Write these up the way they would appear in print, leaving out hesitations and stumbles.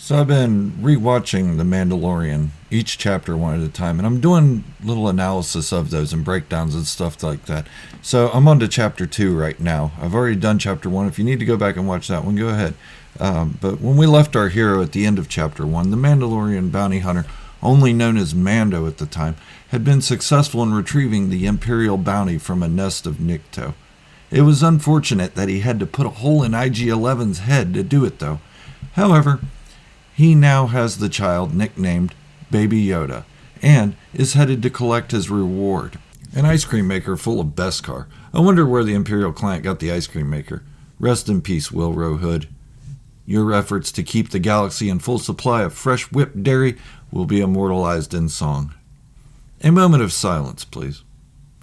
So I've been rewatching The Mandalorian, each chapter one at a time, and I'm doing little analysis of those and breakdowns and stuff like that. So I'm on to chapter 2 right now. I've already done chapter 1. If you need to go back and watch that one, go ahead. But when we left our hero at the end of chapter 1, the Mandalorian bounty hunter, only known as Mando at the time, had been successful in retrieving the Imperial bounty from a nest of Nikto. It was unfortunate that he had to put a hole in IG-11's head to do it, though. However, he now has the child nicknamed Baby Yoda and is headed to collect his reward, an ice cream maker full of Beskar. I wonder where the Imperial client got the ice cream maker. Rest in peace, Wilro Hood. Your efforts to keep the galaxy in full supply of fresh whipped dairy will be immortalized in song. A moment of silence, please.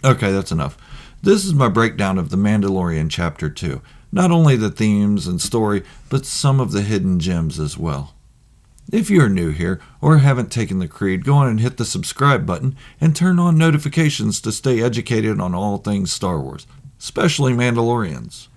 Okay, that's enough. This is my breakdown of The Mandalorian Chapter 2. Not only the themes and story, but some of the hidden gems as well. If you're new here or haven't taken the creed, go on and hit the subscribe button and turn on notifications to stay educated on all things Star Wars, especially Mandalorians.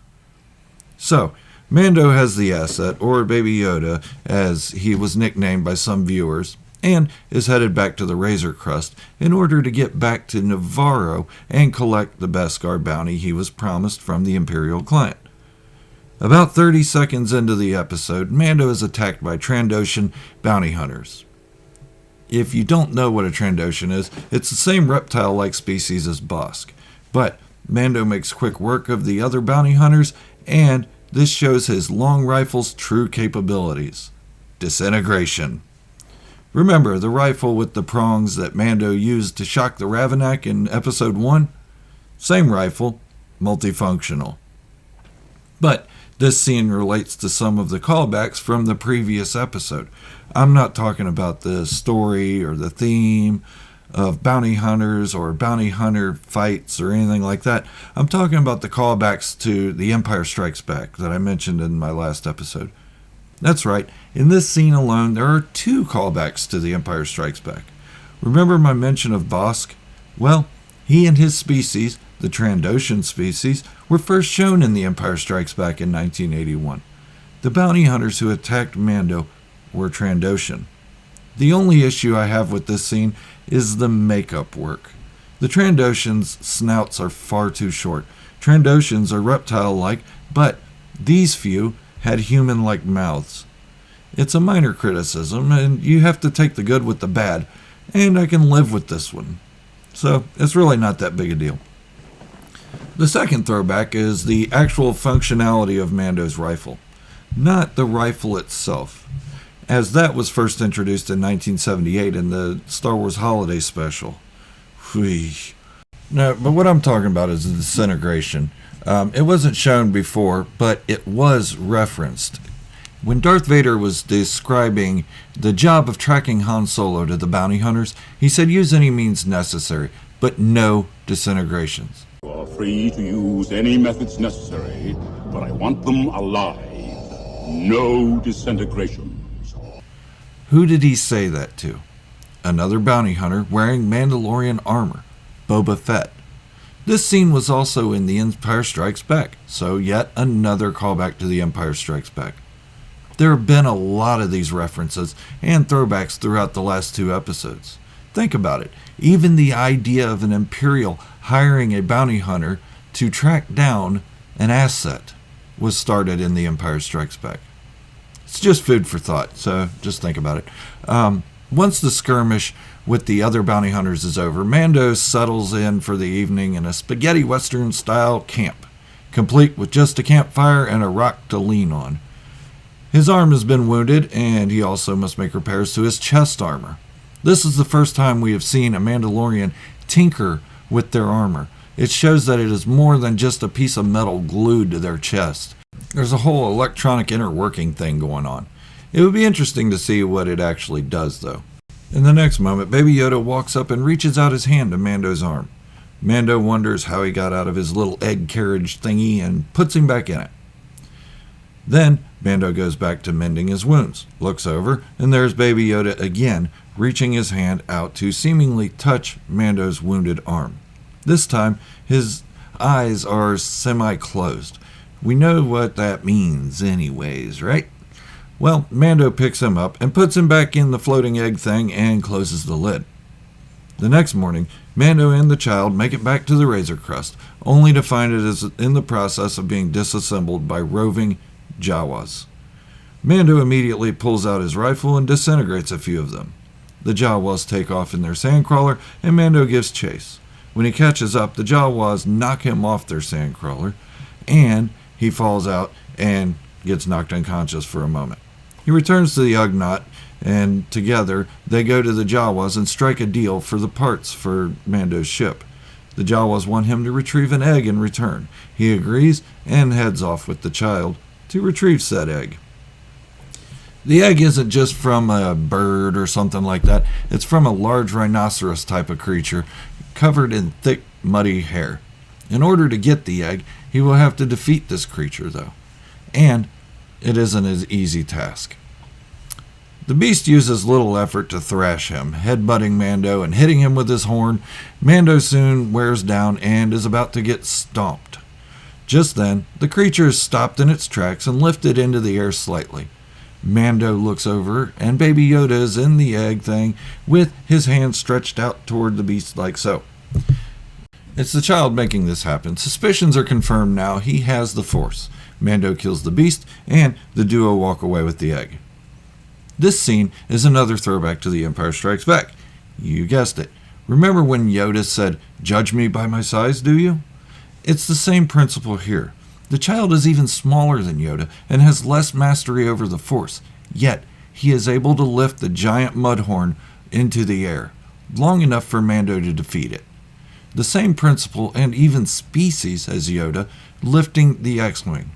So, Mando has the asset, or Baby Yoda, as he was nicknamed by some viewers, and is headed back to the Razor Crest in order to get back to Navarro and collect the Beskar bounty he was promised from the Imperial client. About 30 seconds into the episode, Mando is attacked by Trandoshan bounty hunters. If you don't know what a Trandoshan is, it's the same reptile-like species as Bosk. But Mando makes quick work of the other bounty hunters, and this shows his long rifle's true capabilities. Disintegration. Remember the rifle with the prongs that Mando used to shock the Ravenak in Episode 1? Same rifle, multifunctional. But this scene relates to some of the callbacks from the previous episode. I'm not talking about the story or the theme of bounty hunters or bounty hunter fights or anything like that. I'm talking about the callbacks to The Empire Strikes Back that I mentioned in my last episode. That's right, in this scene alone, there are 2 callbacks to The Empire Strikes Back. Remember my mention of Bosk? Well, he and his species, the Trandoshan species, were first shown in The Empire Strikes Back in 1981. The bounty hunters who attacked Mando were Trandoshan. The only issue I have with this scene is the makeup work. The Trandoshans' snouts are far too short. Trandoshans are reptile-like, but these few had human-like mouths. It's a minor criticism, and you have to take the good with the bad, and I can live with this one. So, it's really not that big a deal. The second throwback is the actual functionality of Mando's rifle, not the rifle itself, as that was first introduced in 1978 in the Star Wars Holiday Special. Whee. No, but what I'm talking about is the disintegration. It wasn't shown before, but it was referenced. When Darth Vader was describing the job of tracking Han Solo to the bounty hunters, he said use any means necessary, but no disintegrations. You are free to use any methods necessary, but I want them alive. No disintegrations. Who did he say that to? Another bounty hunter wearing Mandalorian armor, Boba Fett. This scene was also in The Empire Strikes Back, so yet another callback to The Empire Strikes Back. There have been a lot of these references and throwbacks throughout the last 2 episodes. Think about it. Even the idea of an Imperial hiring a bounty hunter to track down an asset was started in The Empire Strikes Back. It's just food for thought, so just think about it. Once the skirmish with the other bounty hunters is over, Mando settles in for the evening in a spaghetti western style camp, complete with just a campfire and a rock to lean on. His arm has been wounded, and he also must make repairs to his chest armor. This is the first time we have seen a Mandalorian tinker with their armor. It shows that it is more than just a piece of metal glued to their chest. There's a whole electronic inner working thing going on. It would be interesting to see what it actually does, though. In the next moment, Baby Yoda walks up and reaches out his hand to Mando's arm. Mando wonders how he got out of his little egg carriage thingy and puts him back in it. Then, Mando goes back to mending his wounds, looks over, and there's Baby Yoda again, reaching his hand out to seemingly touch Mando's wounded arm. This time, his eyes are semi-closed. We know what that means anyways, right? Well, Mando picks him up and puts him back in the floating egg thing and closes the lid. The next morning, Mando and the child make it back to the Razor Crest, only to find it is in the process of being disassembled by roving Jawas. Mando immediately pulls out his rifle and disintegrates a few of them. The Jawas take off in their sandcrawler, and Mando gives chase. When he catches up, the Jawas knock him off their sandcrawler, and he falls out and gets knocked unconscious for a moment. He returns to the Ugnaught, and together they go to the Jawas and strike a deal for the parts for Mando's ship. The Jawas want him to retrieve an egg in return. He agrees and heads off with the child to retrieve said egg. The egg isn't just from a bird or something like that. It's from a large rhinoceros type of creature covered in thick, muddy hair. In order to get the egg, he will have to defeat this creature, though. And it isn't an easy task. The beast uses little effort to thrash him, headbutting Mando and hitting him with his horn. Mando soon wears down and is about to get stomped. Just then, the creature is stopped in its tracks and lifted into the air slightly. Mando looks over, and Baby Yoda is in the egg thing with his hand stretched out toward the beast like so. It's the child making this happen. Suspicions are confirmed now. He has the Force. Mando kills the beast, and the duo walk away with the egg. This scene is another throwback to The Empire Strikes Back. You guessed it. Remember when Yoda said, "Judge me by my size, do you?" It's the same principle here. The child is even smaller than Yoda and has less mastery over the Force, yet he is able to lift the giant mudhorn into the air, long enough for Mando to defeat it. The same principle and even species as Yoda, lifting the X-Wing.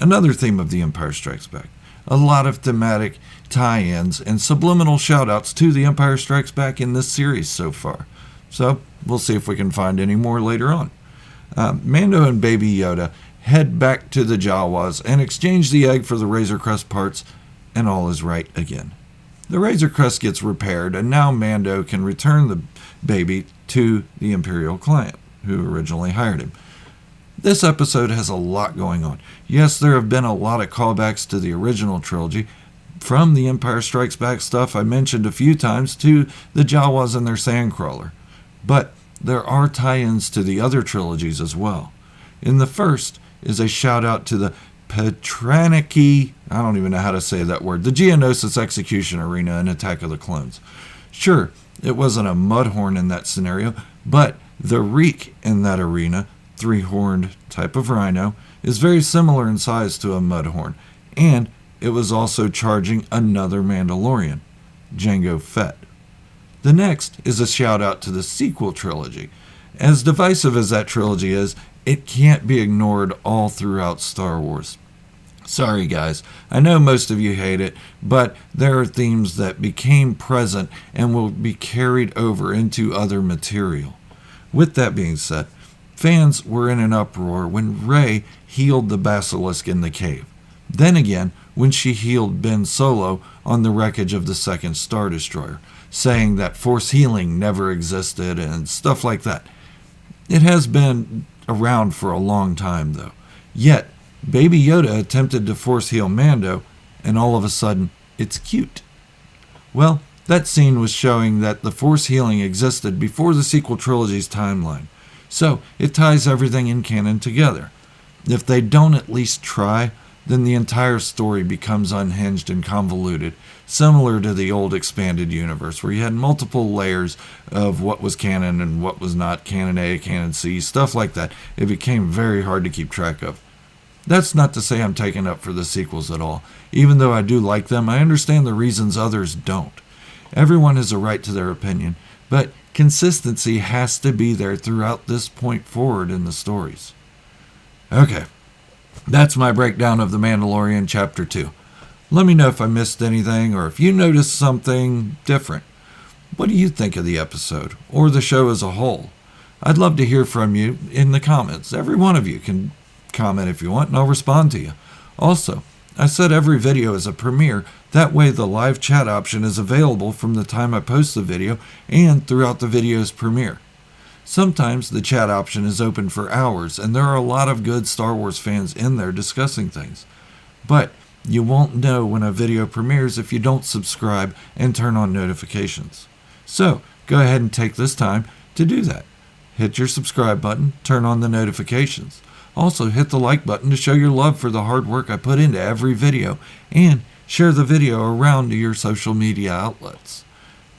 Another theme of The Empire Strikes Back. A lot of thematic tie-ins and subliminal shout-outs to The Empire Strikes Back in this series so far. So, we'll see if we can find any more later on. Mando and Baby Yoda head back to the Jawas and exchange the egg for the Razor Crest parts, and all is right again. The Razor Crest gets repaired, and now Mando can return the baby to the Imperial client, who originally hired him. This episode has a lot going on. Yes, there have been a lot of callbacks to the original trilogy, from the Empire Strikes Back stuff I mentioned a few times to the Jawas and their sandcrawler. But there are tie-ins to the other trilogies as well. In the first is a shout-out to the Patraniki, I don't even know how to say that word, the Geonosis execution arena in Attack of the Clones. Sure, it wasn't a mudhorn in that scenario, but the reek in that arena, three-horned type of rhino, is very similar in size to a mudhorn, and it was also charging another Mandalorian, Jango Fett. The next is a shout-out to the sequel trilogy. As divisive as that trilogy is, it can't be ignored all throughout Star Wars. Sorry guys, I know most of you hate it, but there are themes that became present and will be carried over into other material. With that being said, fans were in an uproar when Rey healed the basilisk in the cave. Then again, when she healed Ben Solo on the wreckage of the second Star Destroyer, saying that Force healing never existed and stuff like that. It has been around for a long time though. Yet, Baby Yoda attempted to Force heal Mando, and all of a sudden, it's cute. Well, that scene was showing that the Force healing existed before the sequel trilogy's timeline. So, it ties everything in canon together. If they don't at least try, then the entire story becomes unhinged and convoluted, similar to the old expanded universe, where you had multiple layers of what was canon and what was not, canon A, canon C, stuff like that. It became very hard to keep track of. That's not to say I'm taking up for the sequels at all. Even though I do like them, I understand the reasons others don't. Everyone has a right to their opinion, but consistency has to be there throughout this point forward in the stories. Okay. That's my breakdown of The Mandalorian Chapter 2. Let me know if I missed anything or if you noticed something different. What do you think of the episode or the show as a whole? I'd love to hear from you in the comments. Every one of you can comment if you want and I'll respond to you. Also, I said every video is a premiere. That way the live chat option is available from the time I post the video and throughout the video's premiere. Sometimes the chat option is open for hours, and there are a lot of good Star Wars fans in there discussing things. But You won't know when a video premieres if you don't subscribe and turn on notifications. So, go ahead and take this time to do that. Hit your subscribe button, turn on the notifications. Also, hit the like button to show your love for the hard work I put into every video, and share the video around to your social media outlets.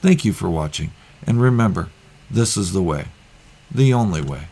Thank you for watching, and remember, this is the way, the only way.